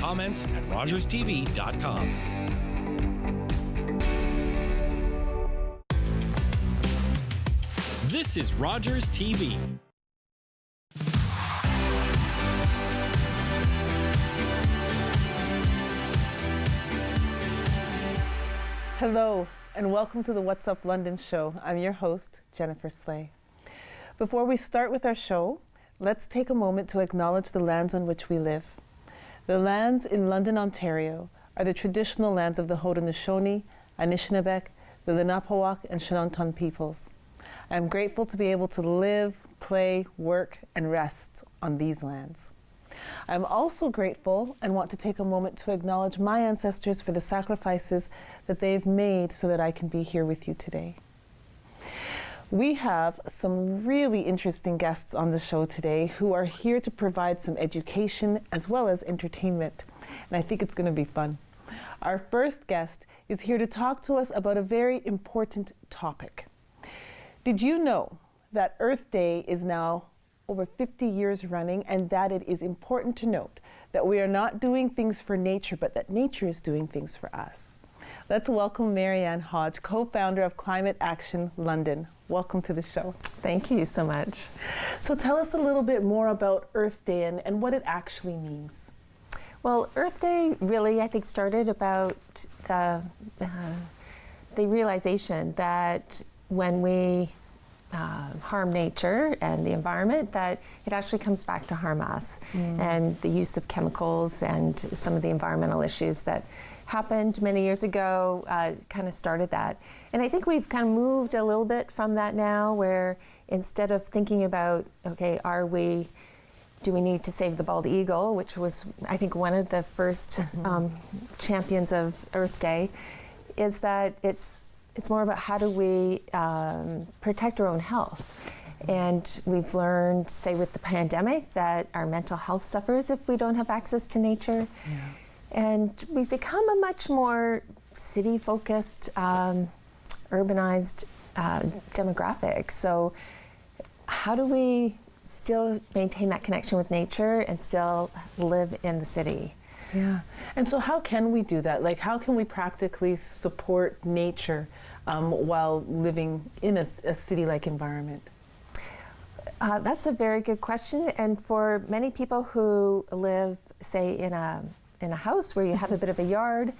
comments@rogerstv.com. This is Rogers TV. Hello, and welcome to the What's Up London show. I'm your host, Jennifer Slay. Before we start with our show, let's take a moment to acknowledge the lands on which we live. The lands in London, Ontario are the traditional lands of the Haudenosaunee, Anishinaabeg, the Lenape, and Shinanton peoples. I am grateful to be able to live, play, work, and rest on these lands. I'm also grateful and want to take a moment to acknowledge my ancestors for the sacrifices that they've made so that I can be here with you today. We have some really interesting guests on the show today who are here to provide some education as well as entertainment, and I think it's going to be fun. Our first guest is here to talk to us about a very important topic. Did you know that Earth Day is now over 50 years running, and that it is important to note that we are not doing things for nature, but that nature is doing things for us? Let's welcome Marianne Hodge, co-founder of Climate Action London. Welcome to the show. Thank you so much. So tell us a little bit more about Earth Day and what it actually means. Well, Earth Day really, I think, started about the realization that when we harm nature and the environment, that it actually comes back to harm us. And the use of chemicals and some of the environmental issues that happened many years ago kind of started that. And I think we've kind of moved a little bit from that now, where instead of thinking about, okay, do we need to save the bald eagle, which was, I think, one of the first champions of Earth Day, is that it's more about how do we protect our own health. And we've learned, say with the pandemic, that our mental health suffers if we don't have access to nature. Yeah. And we've become a much more city-focused, urbanized demographic. So how do we still maintain that connection with nature and still live in the city? Yeah. And so how can we do that? Like, how can we practically support nature while living in a city-like environment? That's a very good question. And for many people who live, say, in a house where you have a bit of a yard,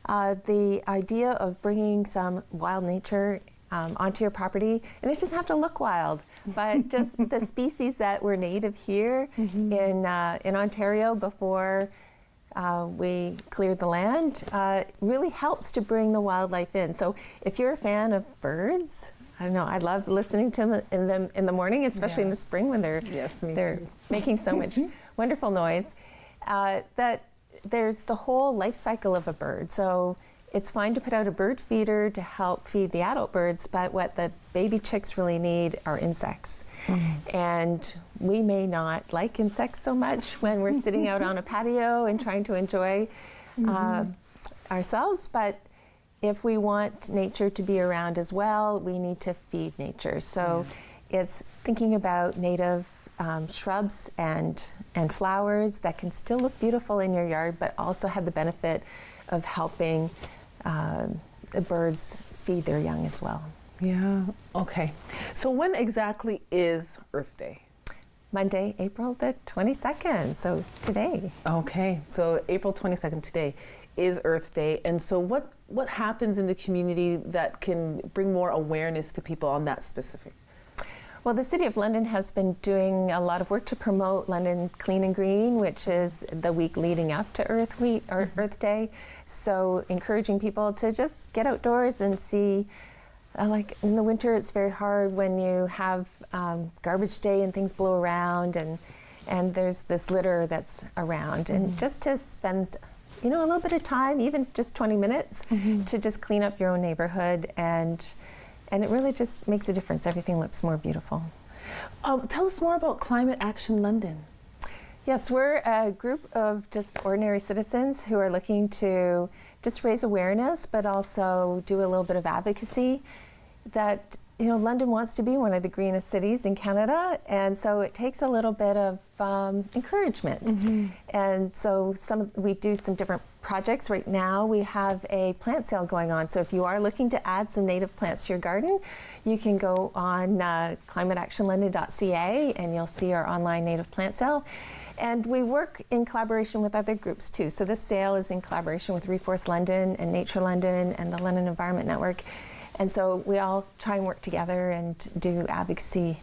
the idea of bringing some wild nature onto your property, and it doesn't have to look wild, but just the species that were native here in Ontario before we cleared the land really helps to bring the wildlife in. So if you're a fan of birds, I don't know, I love listening to them in the morning, especially in the spring when they're making so much wonderful noise. That there's the whole life cycle of a bird. So it's fine to put out a bird feeder to help feed the adult birds, but what the baby chicks really need are insects. And we may not like insects so much when we're sitting out on a patio and trying to enjoy ourselves, but if we want nature to be around as well, we need to feed nature. So it's thinking about native shrubs and flowers that can still look beautiful in your yard, but also have the benefit of helping the birds feed their young as well. Yeah, okay. So when exactly is Earth Day? Monday, April the 22nd, so today. Okay, so April 22nd today is Earth Day. And so what happens in the community that can bring more awareness to people on that specific? Well, the City of London has been doing a lot of work to promote London Clean and Green, which is the week leading up to Earth Week or Earth Day. So encouraging people to just get outdoors and see, like in the winter, it's very hard when you have garbage day and things blow around and there's this litter that's around. And just to spend, a little bit of time, even just 20 minutes, to just clean up your own neighborhood, and it really just makes a difference. Everything looks more beautiful. Tell us more about Climate Action London. Yes, we're a group of just ordinary citizens who are looking to just raise awareness, but also do a little bit of advocacy that London wants to be one of the greenest cities in Canada, and so it takes a little bit of encouragement. And so we do some different projects. Right now we have a plant sale going on, so if you are looking to add some native plants to your garden, you can go on climateactionlondon.ca and you'll see our online native plant sale. And we work in collaboration with other groups too. So this sale is in collaboration with Reforest London and Nature London and the London Environment Network. And so we all try and work together and do advocacy.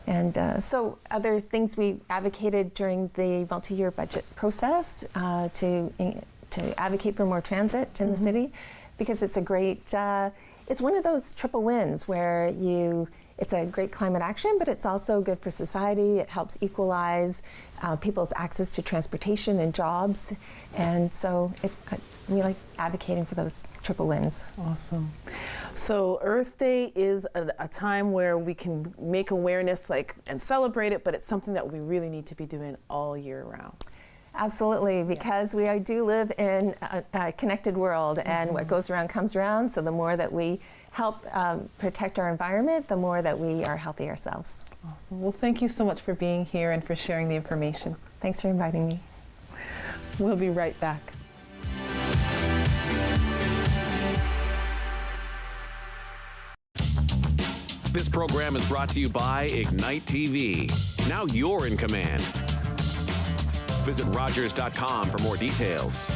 And so other things we advocated during the multi-year budget process to advocate for more transit in the city, because it's a great, it's one of those triple wins where it's a great climate action, but it's also good for society. It helps equalize people's access to transportation and jobs. And so we like advocating for those triple wins. Awesome. So Earth Day is a time where we can make awareness and celebrate it, but it's something that we really need to be doing all year round. Absolutely, because we do live in a connected world, and what goes around comes around. So the more that we help protect our environment, the more that we are healthy ourselves. Awesome. Well, thank you so much for being here and for sharing the information. Thanks for inviting me. We'll be right back. This program is brought to you by Ignite TV. Now you're in command. Visit Rogers.com for more details.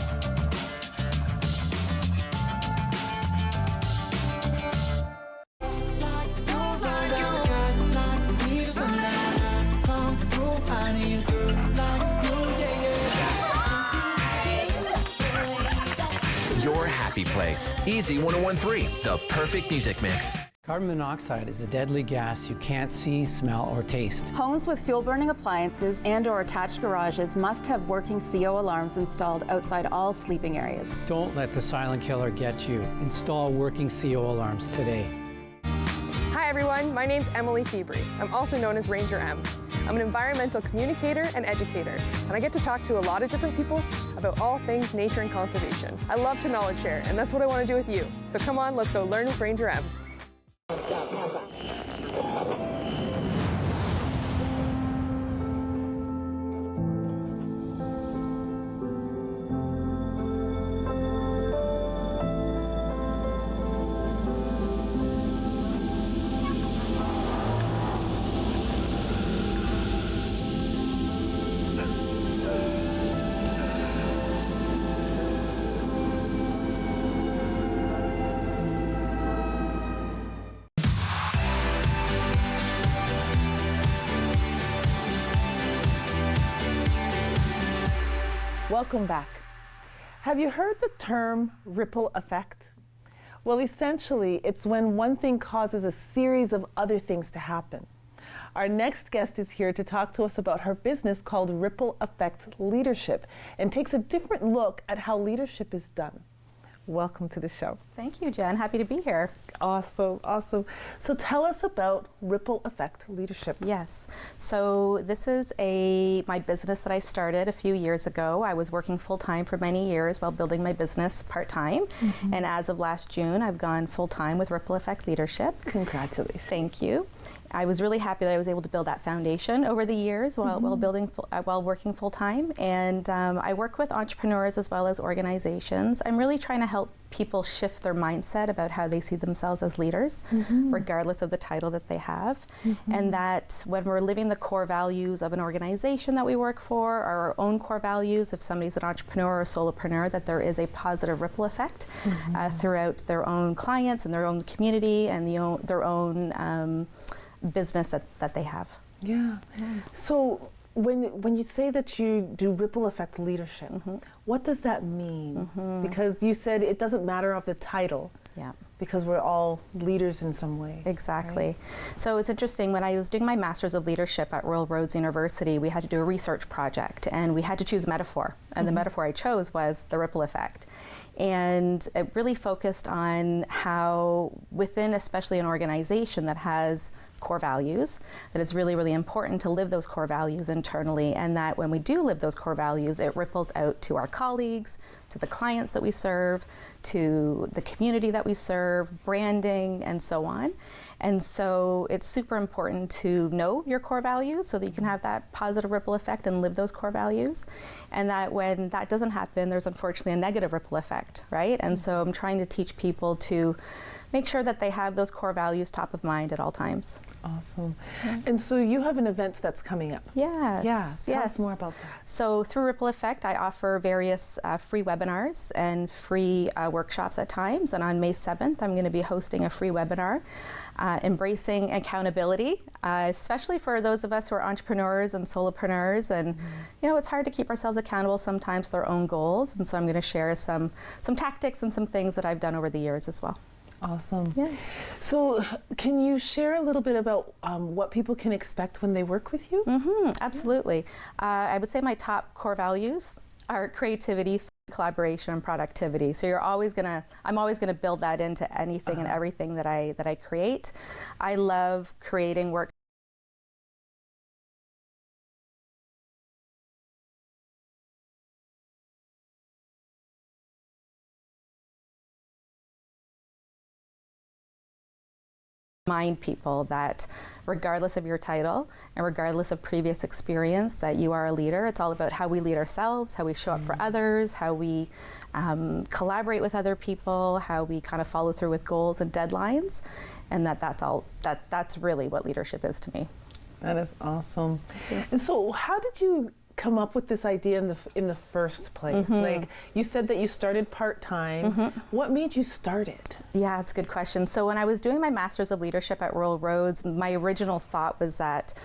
Your happy place. Easy 1013, the perfect music mix. Carbon monoxide is a deadly gas you can't see, smell, or taste. Homes with fuel-burning appliances and/or attached garages must have working CO alarms installed outside all sleeping areas. Don't let the silent killer get you. Install working CO alarms today. Hi everyone, my name's Emily Febry. I'm also known as Ranger M. I'm an environmental communicator and educator, and I get to talk to a lot of different people about all things nature and conservation. I love to knowledge share, and that's what I want to do with you. So come on, let's go learn with Ranger M. Welcome back. Have you heard the term ripple effect? Well, essentially, it's when one thing causes a series of other things to happen. Our next guest is here to talk to us about her business called Ripple Effect Leadership, and takes a different look at how leadership is done. Welcome to the show. Thank you, Jen. Happy to be here. Awesome, awesome. So tell us about Ripple Effect Leadership. Yes. So this is my business that I started a few years ago. I was working full-time for many years while building my business part-time. And as of last June, I've gone full-time with Ripple Effect Leadership. Congratulations. Thank you. I was really happy that I was able to build that foundation over the years while working full-time. And I work with entrepreneurs as well as organizations. I'm really trying to help people shift their mindset about how they see themselves as leaders, regardless of the title that they have. And that when we're living the core values of an organization that we work for, or our own core values, if somebody's an entrepreneur or a solopreneur, that there is a positive ripple effect throughout their own clients and their own community and their own business that they have. Yeah. So when you say that you do ripple effect leadership, what does that mean? Because you said it doesn't matter of the title. Yeah. Because we're all leaders in some way. Exactly. Right? So it's interesting, when I was doing my Master's of Leadership at Royal Roads University, we had to do a research project and we had to choose a metaphor. And the metaphor I chose was the ripple effect. And it really focused on how within especially an organization that has core values, that it's really, really important to live those core values internally, and that when we do live those core values, it ripples out to our colleagues, to the clients that we serve, to the community that we serve, branding, and so on. And so it's super important to know your core values so that you can have that positive ripple effect and live those core values. And that when that doesn't happen, there's unfortunately a negative ripple effect, right? And so I'm trying to teach people to make sure that they have those core values top of mind at all times. Awesome. And so you have an event that's coming up. Yes. Yeah. Tell us Yes. more about that. So through Ripple Effect, I offer various free webinars and free workshops at times. And on May 7th, I'm going to be hosting a free webinar, embracing accountability, especially for those of us who are entrepreneurs and solopreneurs. And you know, it's hard to keep ourselves accountable sometimes with our own goals. And so I'm going to share some tactics and some things that I've done over the years as well. Awesome. Yes. So can you share a little bit about what people can expect when they work with you? Absolutely. I would say my top core values are creativity, collaboration, and productivity. So I'm always gonna build that into anything and everything that I create. I love creating work remind people that regardless of your title and regardless of previous experience, that you are a leader. It's all about how we lead ourselves, how we show up for others, how we collaborate with other people, how we kind of follow through with goals and deadlines, and that's really what leadership is to me. That is awesome. And so how did you come up with this idea in the first place? Like you said that you started part-time. What made you start it? Yeah, it's a good question. So when I was doing my Master's of Leadership at Royal Roads, my original thought was that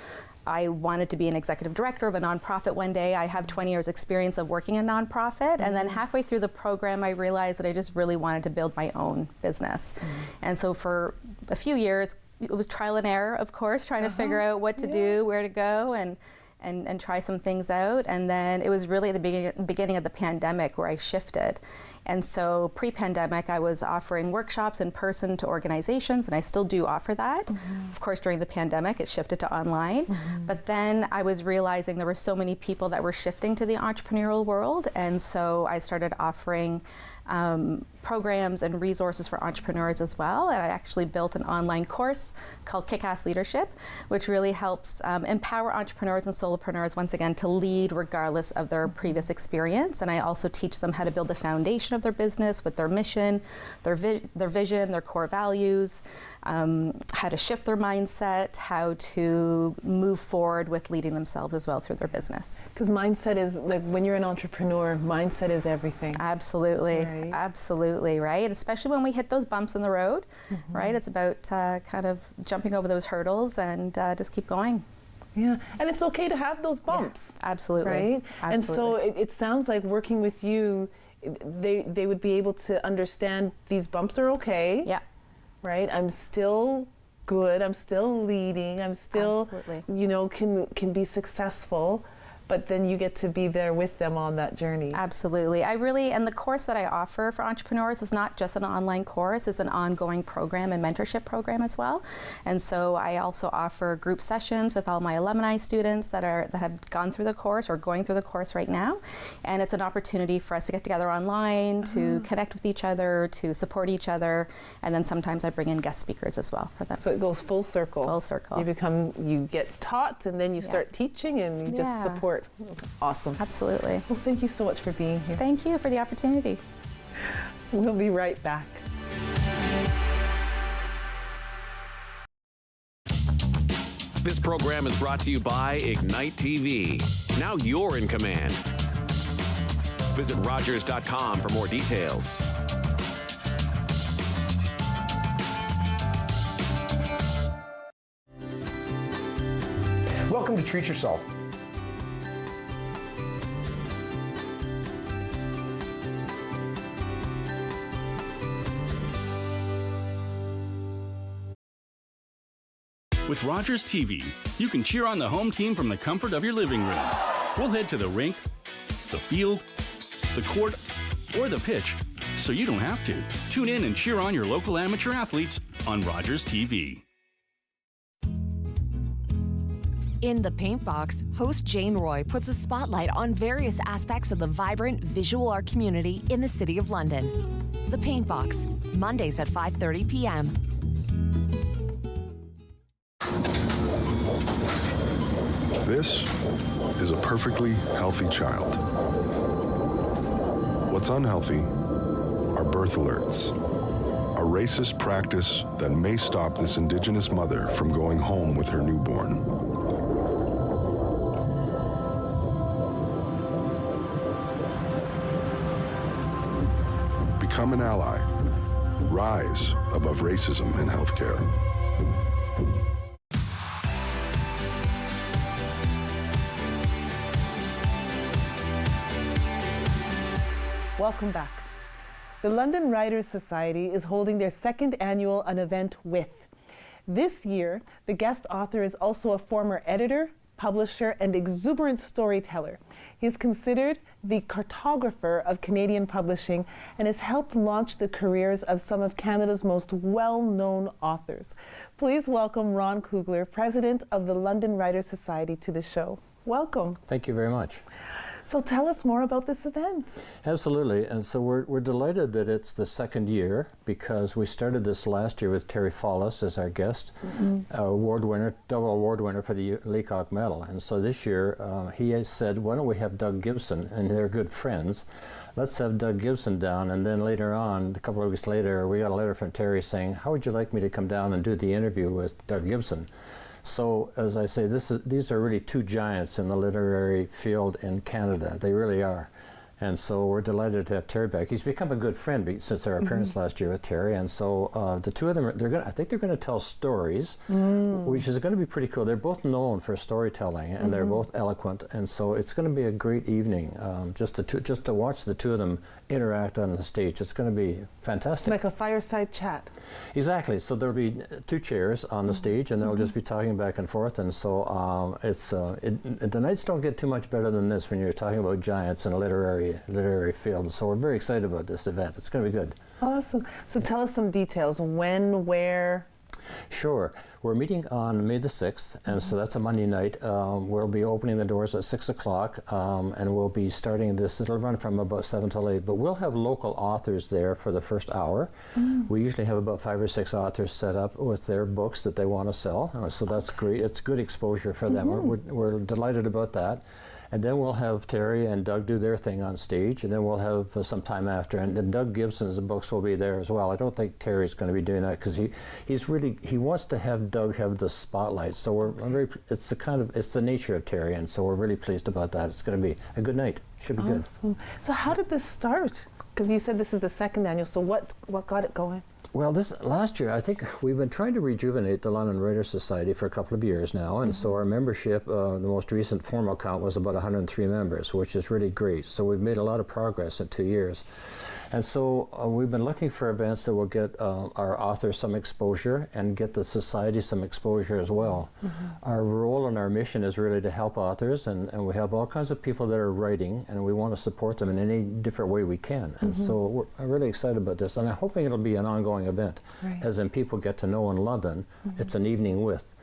I wanted to be an executive director of a nonprofit one day. I have 20 years experience of working in nonprofit, and then halfway through the program I realized that I just really wanted to build my own business. And so for a few years, it was trial and error, of course, trying to figure out what to do, where to go, and try some things out. And then it was really at the beginning of the pandemic where I shifted. And so pre-pandemic, I was offering workshops in person to organizations, and I still do offer that. Of course, during the pandemic, it shifted to online. But then I was realizing there were so many people that were shifting to the entrepreneurial world, and so I started offering programs and resources for entrepreneurs as well. And I actually built an online course called Kick-Ass Leadership, which really helps empower entrepreneurs and solopreneurs, once again, to lead regardless of their previous experience. And I also teach them how to build the foundation of their business with their mission, their vision, their core values, how to shift their mindset, how to move forward with leading themselves as well through their business. Because mindset is, like, when you're an entrepreneur, mindset is everything. Absolutely. Right. Absolutely, right? Especially when we hit those bumps in the road, right? It's about kind of jumping over those hurdles and just keep going. Yeah, and it's okay to have those bumps. Yeah, absolutely. Right? Absolutely. And so it sounds like working with you, they would be able to understand these bumps are okay. Yeah. Right? I'm still good, I'm still leading, I'm still, you know, can be successful. But then you get to be there with them on that journey. Absolutely. And the course that I offer for entrepreneurs is not just an online course, it's an ongoing program and mentorship program as well. And so I also offer group sessions with all my alumni students that have gone through the course or going through the course right now. And it's an opportunity for us to get together online, to connect with each other, to support each other. And then sometimes I bring in guest speakers as well for them. So it goes full circle. Full circle. You get taught, and then you start teaching, and you just support. Awesome. Absolutely. Well, thank you so much for being here. Thank you for the opportunity. We'll be right back. This program is brought to you by Ignite TV. Now you're in command. Visit Rogers.com for more details. Welcome to Treat Yourself. With Rogers TV, you can cheer on the home team from the comfort of your living room. We'll head to the rink, the field, the court, or the pitch, so you don't have to. Tune in and cheer on your local amateur athletes on Rogers TV. In The Paint Box, host Jane Roy puts a spotlight on various aspects of the vibrant visual art community in the City of London. The Paint Box, Mondays at 5:30 p.m. This is a perfectly healthy child. What's unhealthy are birth alerts, a racist practice that may stop this Indigenous mother from going home with her newborn. Become an ally. Rise above racism in healthcare. Welcome back. The London Writers' Society is holding their second annual An Event With. This year, the guest author is also a former editor, publisher, and exuberant storyteller. He is considered the cartographer of Canadian publishing and has helped launch the careers of some of Canada's most well-known authors. Please welcome Ron Kugler, president of the London Writers' Society, to the show. Welcome. Thank you very much. So tell us more about this event. Absolutely, and so we're delighted that it's the second year because we started this last year with Terry Follis as our guest, award winner, double award winner for the Leacock Medal. And so this year he has said, why don't we have Doug Gibson, and they're good friends. Let's have Doug Gibson down, and then later on, a couple of weeks later, we got a letter from Terry saying, how would you like me to come down and do the interview with Doug Gibson? So, as I say, these are really two giants in the literary field in Canada. They really are. And so we're delighted to have Terry back. He's become a good friend since our appearance last year with Terry. And so the two of them, I think they're going to tell stories, which is going to be pretty cool. They're both known for storytelling, and they're both eloquent. And so it's going to be a great evening just to watch the two of them interact on the stage. It's going to be fantastic. Like a fireside chat. Exactly. So there'll be two chairs on the stage, and they'll just be talking back and forth. And so the nights don't get too much better than this when you're talking about giants in a literary field. So we're very excited about this event. It's going to be good. Awesome. So tell us some details. When, where? Sure. We're meeting on May the 6th, and so that's a Monday night. We'll be opening the doors at 6 o'clock, and we'll be starting this. It'll run from about 7 till 8, but we'll have local authors there for the first hour. We usually have about 5 or 6 authors set up with their books that they want to sell, so that's great. It's good exposure for them. We're delighted about that. And then we'll have Terry and Doug do their thing on stage, and then we'll have some time after. And Doug Gibson's books will be there as well. I don't think Terry's going to be doing that because he wants to have Doug have the spotlight. So it's the nature of Terry, and so we're really pleased about that. It's going to be a good night. Should be good. So how did this start? Because you said this is the second annual. So what got it going? Well, last year, I think we've been trying to rejuvenate the London Writers' Society for a couple of years now, and so our membership, the most recent formal count was about 103 members, which is really great. So we've made a lot of progress in 2 years. And so we've been looking for events that will get our authors some exposure and get the society some exposure as well. Our role and our mission is really to help authors, and we have all kinds of people that are writing, and we want to support them in any different way we can. And so we're really excited about this, and I'm hoping it'll be an ongoing event, as in people get to know in London. It's an evening with.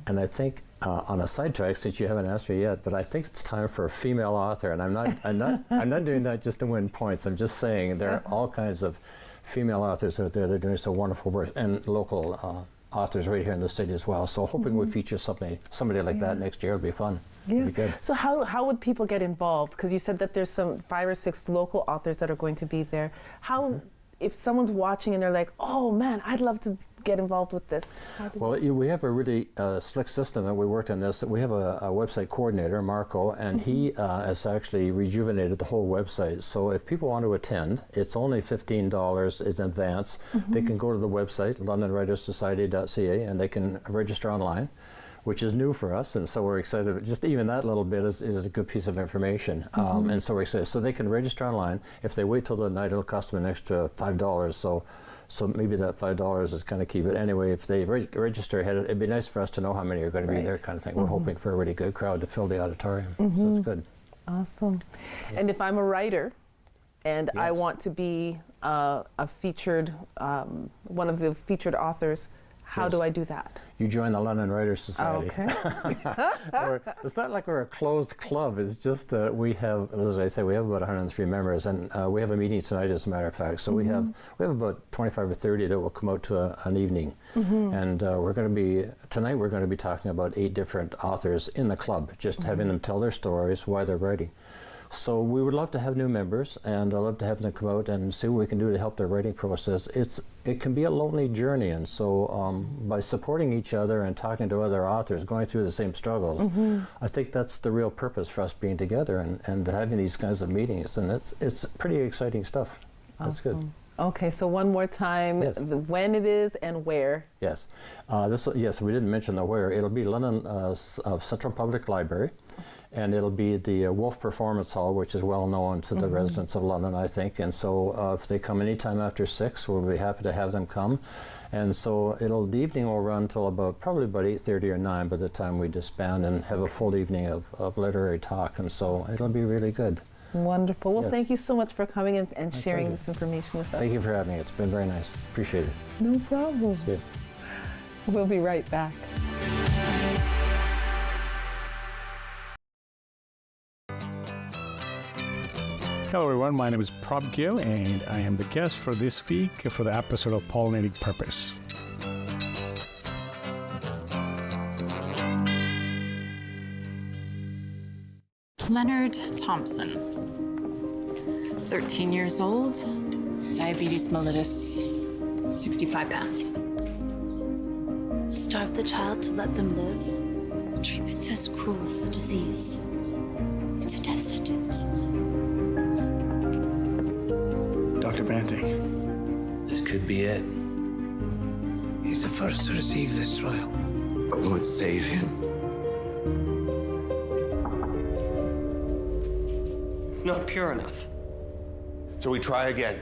And I think, on a sidetrack, since you haven't asked me yet, but I think it's time for a female author, and I'm not doing that just to win points. I'm just saying there are all kinds of female authors out there that are doing some wonderful work, and local authors right here in the city as well. So hoping we feature somebody like that next year. It'll be fun. It'll be good. So how would people get involved? Because you said that there's some 5 or 6 local authors that are going to be there. How, if someone's watching and they're like, oh man, I'd love to get involved with this? Well, we have a really slick system that we worked on this. We have a website coordinator, Marco, and he has actually rejuvenated the whole website. So if people want to attend, it's only $15 in advance. They can go to the website, londonwritersociety.ca, and they can register online, which is new for us, and so we're excited. Just even that little bit is a good piece of information, and so we're excited. So they can register online. If they wait till the night, it'll cost them an extra $5. So maybe that $5 is kind of key. But anyway, if they register ahead, it'd be nice for us to know how many are going to be there, kind of thing. We're hoping for a really good crowd to fill the auditorium, so it's good. Awesome. And if I'm a writer, and I want to be a featured, one of the featured authors, How do I do that? You join the London Writers Society. Okay. It's not like we're a closed club. It's just that we have, as I say, we have about 103 members, and we have a meeting tonight, as a matter of fact. So we have about 25 or 30 that will come out to an evening, and tonight we're going to be talking about 8 different authors in the club, just having them tell their stories, why they're writing. So we would love to have new members, and I'd love to have them come out and see what we can do to help their writing process. It can be a lonely journey, and so by supporting each other and talking to other authors going through the same struggles, I think that's the real purpose for us being together and having these kinds of meetings, and it's pretty exciting stuff. That's good. Okay, so one more time, when it is and where. Yes, yes, we didn't mention the where. It'll be London Central Public Library. And it'll be the Wolf Performance Hall, which is well known to the residents of London, I think. And so if they come anytime after 6, we'll be happy to have them come. And so the evening will run till probably about 8:30 or 9 by the time we disband and have a full evening of literary talk. And so it'll be really good. Wonderful. Well, thank you so much for coming and sharing this information with us. Thank you for having me. It's been very nice. Appreciate it. No problem. See you. We'll be right back. Hello everyone, my name is Prab Gill and I am the guest for this week for the episode of Pollinating Purpose. Leonard Thompson, 13 years old, diabetes mellitus, 65 pounds. Starve the child to let them live. The treatment's as cruel as the disease. It's a death sentence. Dr. Banting. This could be it. He's the first to receive this trial. But will it save him? It's not pure enough. So we try again.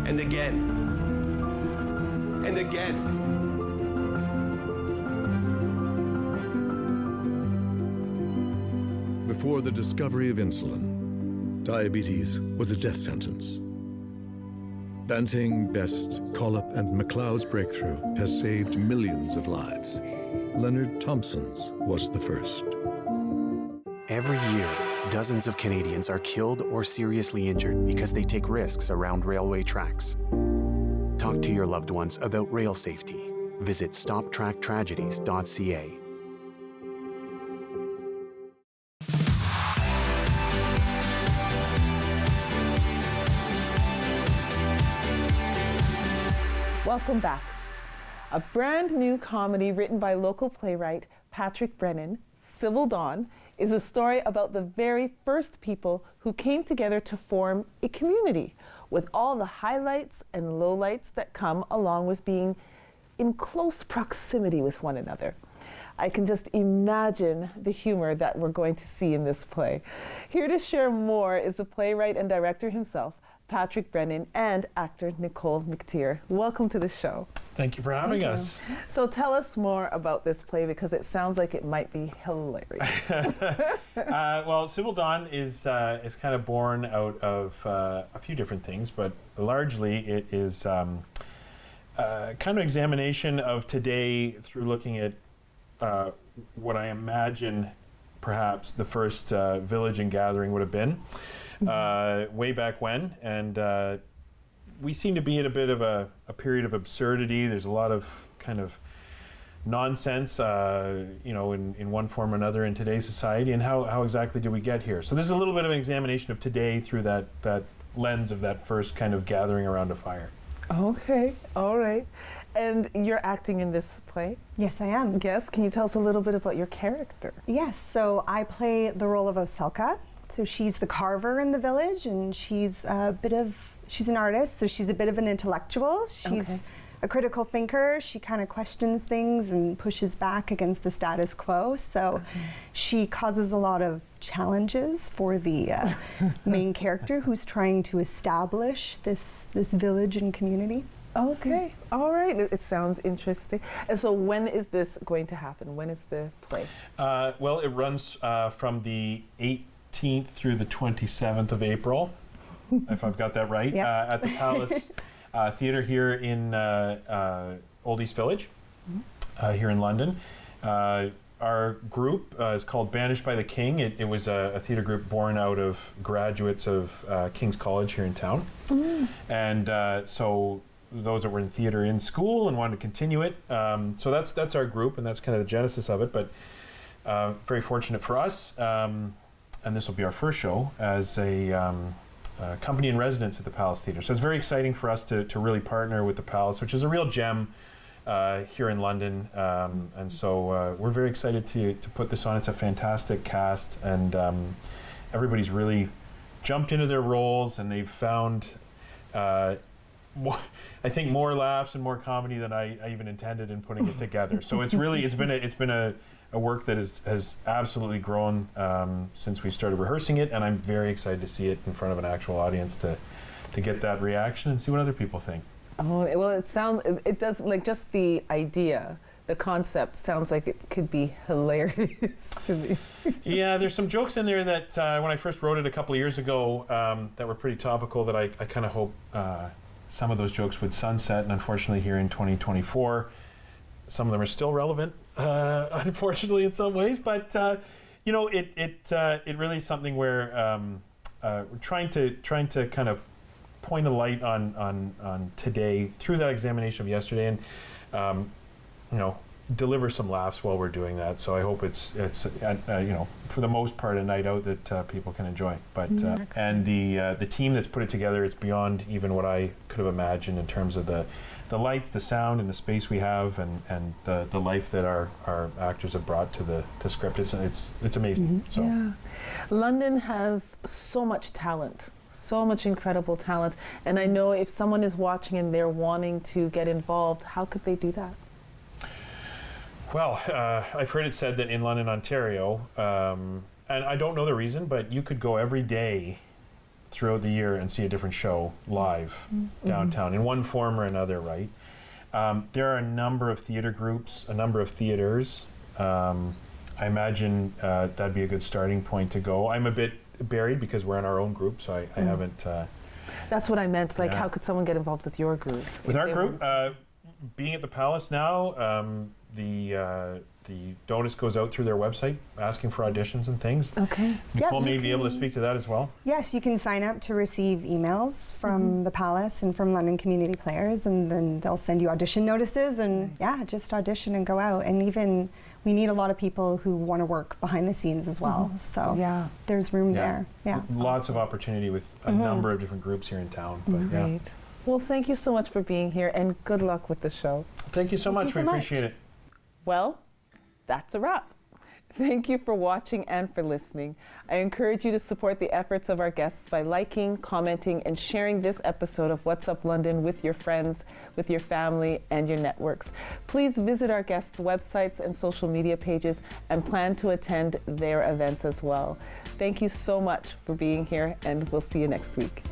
And again. And again. Before the discovery of insulin, diabetes was a death sentence. Banting, Best, Collop, and MacLeod's breakthrough has saved millions of lives. Leonard Thompson's was the first. Every year, dozens of Canadians are killed or seriously injured because they take risks around railway tracks. Talk to your loved ones about rail safety. Visit stoptracktragedies.ca. Welcome back. A brand new comedy written by local playwright Patrick Brennan, Civil Dawn, is a story about the very first people who came together to form a community, with all the highlights and lowlights that come along with being in close proximity with one another. I can just imagine the humor that we're going to see in this play. Here to share more is the playwright and director himself, Patrick Brennan, and actor Nicole McTeer. Welcome to the show. Thank you for having us. So tell us more about this play, because it sounds like it might be hilarious. Well, Civil Dawn is kind of born out of a few different things, but largely it is kind of examination of today through looking at what I imagine perhaps the first village and gathering would have been. Way back when, and we seem to be in a bit of a period of absurdity. There's a lot of kind of nonsense, in one form or another in today's society, and how exactly did we get here? So this is a little bit of an examination of today through that lens of that first kind of gathering around a fire. Okay, all right. And you're acting in this play? Yes, I am. Yes, can you tell us a little bit about your character? Yes, so I play the role of Oselka. So she's the carver in the village, and she's an artist, so she's a bit of an intellectual. She's a critical thinker. She kind of questions things and pushes back against the status quo. So she causes a lot of challenges for the main character, who's trying to establish this village and community. Okay, all right. It sounds interesting. And so when is this going to happen? When is the play? Well, it runs from the 18th through the 27th of April, if I've got that right, yes. at the Palace Theatre here in Old East Village here in London. Our group is called Banished by the King. It was a theatre group born out of graduates of King's College here in town. And so those that were in theatre in school and wanted to continue it. So that's our group, and that's kind of the genesis of it. But very fortunate for us, and this will be our first show as a company in residence at the Palace Theatre. So it's very exciting for us to really partner with the Palace, which is a real gem here in London, and so we're very excited to put this on. It's a fantastic cast, and everybody's really jumped into their roles, and they've found more, I think, more laughs and more comedy than I even intended in putting it together. So it's been a work that has absolutely grown since we started rehearsing it, and I'm very excited to see it in front of an actual audience to get that reaction and see what other people think. Oh, well, it does, like, just the idea, the concept sounds like it could be hilarious to me. Yeah, there's some jokes in there that when I first wrote it a couple of years ago that were pretty topical that I kind of hope some of those jokes would sunset, and unfortunately here in 2024, some of them are still relevant, unfortunately in some ways, but you know, it really is something where we're trying to kind of point a light on today through that examination of yesterday, and you know, deliver some laughs while we're doing that. So I hope it's you know, for the most part, a night out that people can enjoy. But and the team that's put it together, it's beyond even what I could have imagined in terms of the lights, the sound, and the space we have, and the life that our actors have brought to the script. It's amazing. So yeah, London has so much talent. So much incredible talent, and I know if someone is watching and they're wanting to get involved, how could they do that? Well, I've heard it said that in London, Ontario, and I don't know the reason, but you could go every day throughout the year and see a different show live downtown in one form or another, right? There are a number of theatre groups, a number of theatres. I imagine that'd be a good starting point to go. I'm a bit buried because we're in our own group, so I haven't. That's what I meant. Like, yeah. How could someone get involved with your group? With our group, being at the Palace now, the notice goes out through their website asking for auditions and things. Okay. Nicole may be able to speak to that as well. Yes, you can sign up to receive emails from the Palace and from London Community Players, and then they'll send you audition notices, and yeah, just audition and go out. And even we need a lot of people who want to work behind the scenes as well. So yeah, there's room there. Yeah. Lots of opportunity with a number of different groups here in town. But yeah. Well, thank you so much for being here, and good luck with the show. Thank you so much. We appreciate it. Well, that's a wrap. Thank you for watching and for listening. I encourage you to support the efforts of our guests by liking, commenting, and sharing this episode of What's Up London with your friends, with your family, and your networks. Please visit our guests' websites and social media pages and plan to attend their events as well. Thank you so much for being here, and we'll see you next week.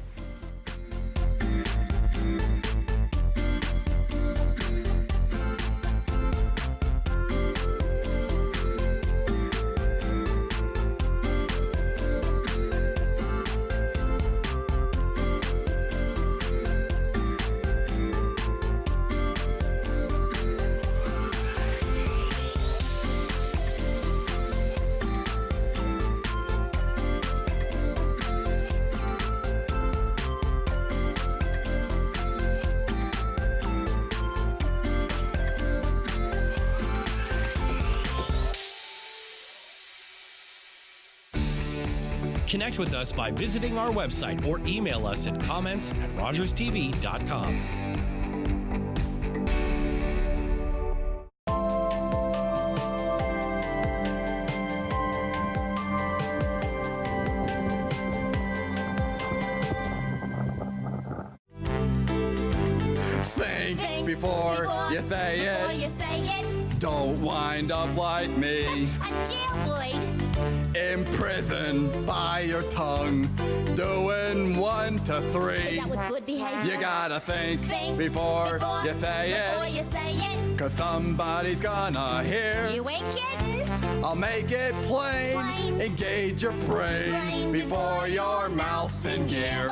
Connect with us by visiting our website or email us at comments@rogerstv.com. Think before you say it. Don't wind up like me. Imprisoned by your tongue, doing 1 to 3. You gotta think before you say it. Cause somebody's gonna hear. You ain't kidding. I'll make it plain. Engage your brain before your mouth's in gear.